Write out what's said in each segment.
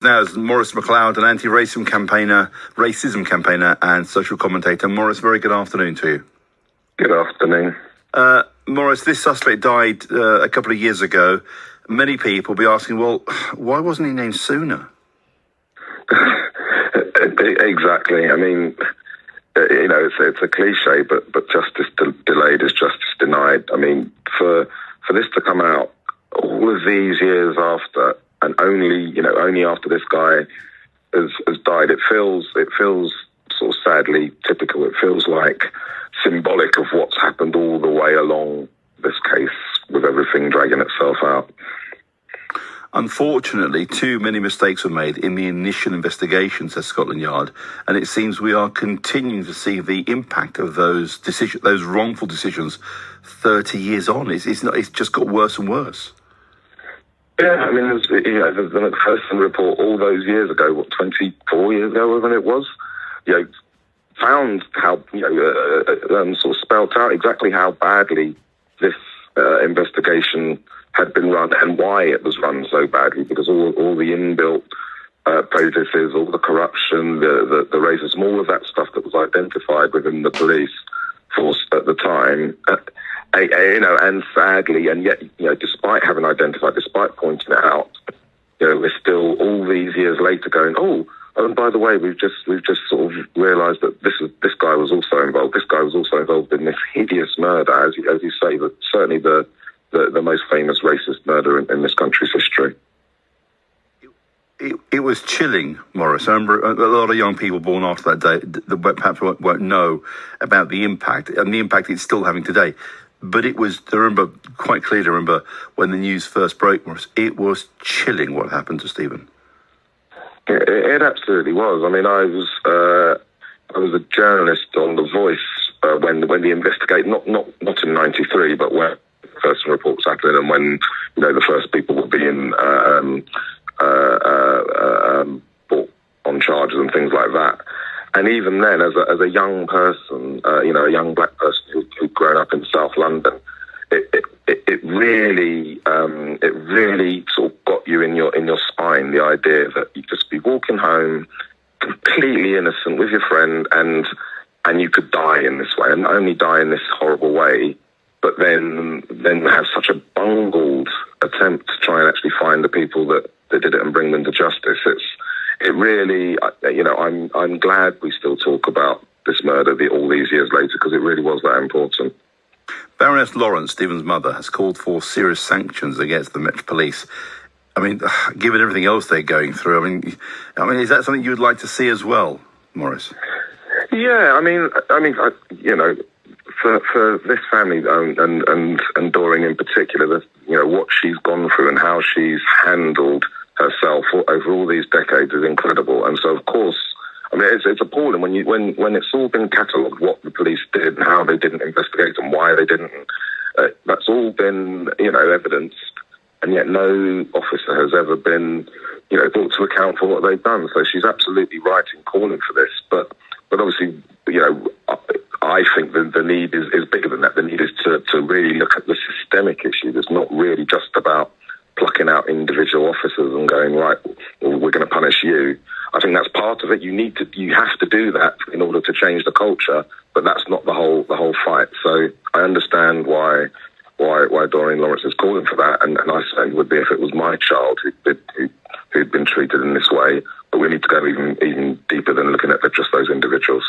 Now is Maurice McLeod, an racism campaigner and social commentator. Maurice, very good afternoon to you. Good afternoon. Maurice, this suspect died a couple of years ago. Many people will be asking, well, why wasn't he named sooner? Exactly. I mean, it's a cliche, but justice delayed is justice denied. I mean, for this to come out all of these years after, and only after this guy has died, it feels sort of sadly typical. It feels like symbolic of what's happened all the way along this case, with everything dragging itself out. Unfortunately, too many mistakes were made in the initial investigations at Scotland Yard, and it seems we are continuing to see the impact of those wrongful decisions 30 years on. It's just got worse and worse. Yeah, I mean, the McPherson report all those years ago, 24 years ago, whatever it was, found how, sort of spelt out exactly how badly this investigation had been run and why it was run so badly, because all the inbuilt prejudices, all the corruption, the racism, all of that stuff that was identified within the police force at the time, and sadly, and yet, despite having identified, despite pointing it out, we're still all these years later going, and by the way, we've just sort of realised that this guy was also involved. This guy was also involved in this hideous murder, as you say, but certainly the most famous racist murder in this country's history. It was chilling, Maurice. I remember a lot of young people born after that day that perhaps won't know about the impact, and the impact it's still having today. But I remember quite clearly when the news first broke, Maurice, it was chilling what happened to Stephen. It absolutely was. I mean, I was a journalist on The Voice when the investigation, not in '93, but when the first reports happened and when the first people were being brought on charges and things like that. And even then, as a young person, a young black person who'd grown up in South London, it really sort of got you in your spine, the idea that you'd just be walking home, completely innocent with your friend, and you could die in this way, and not only die in this horrible way, but then have such a bungled attempt to try and actually find the people that did it and bring them to justice. It really, I'm glad we still talk about this murder all these years later, because it really was that important. Baroness Lawrence, Stephen's mother, has called for serious sanctions against the Met Police. I mean, given everything else they're going through, I mean, is that something you would like to see as well, Maurice? Yeah, I mean, for this family and Doreen in particular, what she's gone through and how she's handled herself over all these decades is incredible. And so, of course, I mean, it's appalling when it's all been catalogued, what the police did and how they didn't investigate and why they didn't. That's all been, evidenced, and yet no officer has ever been, brought to account for what they've done. So she's absolutely right in calling for this. But obviously, I think the need is bigger than that. The need is to really look at the systemic issue. It's not really just about plucking out individual officers and going, right, well, we're going to punish you. I think that's part of it. You have to do that in order to change the culture, but that's not the whole fight. So I understand why Doreen Lawrence is calling for that, and I certainly would be if it was my child who'd been treated in this way. But we need to go even deeper than looking at just those individuals.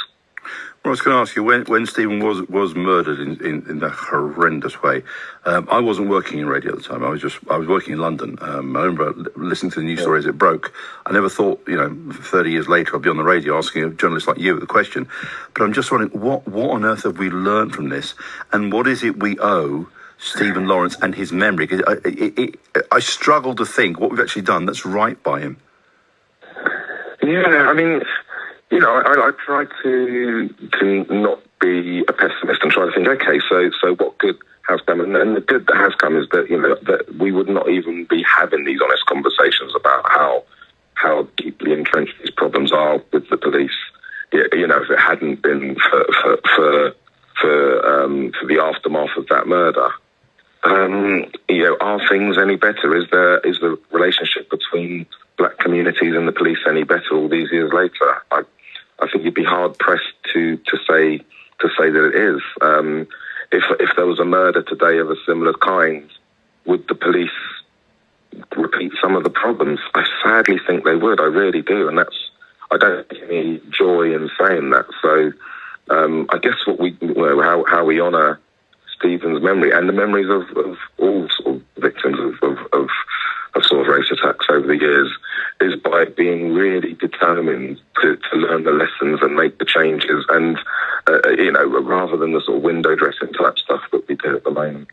Well, I was going to ask you, when Stephen was murdered in that horrendous way, I wasn't working in radio at the time. I was working in London. I remember listening to the news story as it broke. I never thought, 30 years later, I'd be on the radio asking a journalist like you the question. But I'm just wondering, what on earth have we learned from this? And what is it we owe Stephen Lawrence and his memory? I struggle to think what we've actually done that's right by him. Yeah, I mean, I try to not be a pessimist and try to think, okay, so what good has come? And the good that has come is that, that we would not even be having these honest conversations about how deeply entrenched these problems are with the police. If it hadn't been for the aftermath of that murder. Are things any better? Is the relationship between black communities in the police any better all these years later? I think you'd be hard pressed to say that it is. If there was a murder today of a similar kind, would the police repeat some of the problems? I sadly think they would. I really do, and I don't take any joy in saying that. So I guess how we honour Stephen's memory and the memories of all sort of victims of sort of race attacks over the years is by being really determined to learn the lessons and make the changes, and rather than the sort of window dressing type stuff that we do at the moment.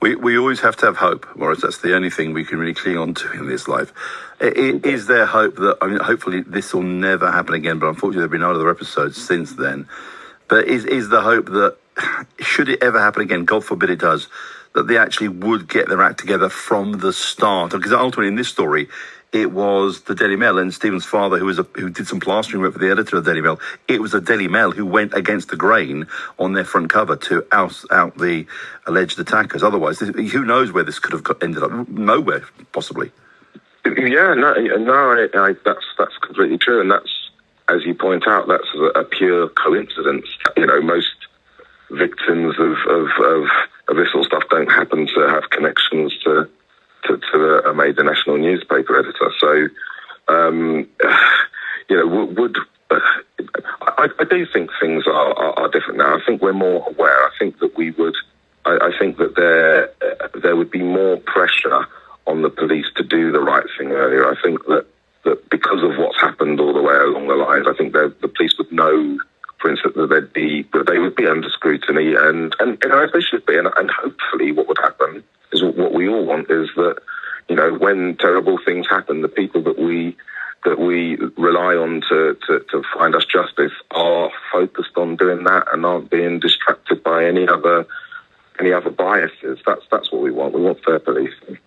We always have to have hope, Maurice. That's the only thing we can really cling on to in this life. Is there hope that, hopefully this will never happen again, but unfortunately there have been other episodes since then. But is the hope that, should it ever happen again, God forbid it does, that they actually would get their act together from the start? Because ultimately in this story, it was the Daily Mail and Stephen's father who did some plastering work for the editor of the Daily Mail. It was the Daily Mail who went against the grain on their front cover to oust out the alleged attackers. Otherwise, who knows where this could have ended up? Nowhere, possibly. Yeah, no, that's completely true, and that's, as you point out, that's a pure coincidence. Most victims of this sort of stuff don't happen to have connections to a major national newspaper editor. So, I do think things are different now. I think we're more aware. I think that I think that there would be more pressure on the police to do the right thing earlier. I think that because of what's happened all the way along the lines, I think the police would know, for instance, that they would be under scrutiny, and as they should be. And hopefully, what would happen is what we all want is that, when terrible things happen, the people that we rely on to find us justice are focused on doing that and aren't being distracted by any other biases. That's what we want. We want fair policing.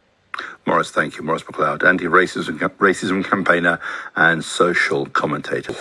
Maurice, thank you. Maurice McLeod, anti-racism campaigner and social commentator.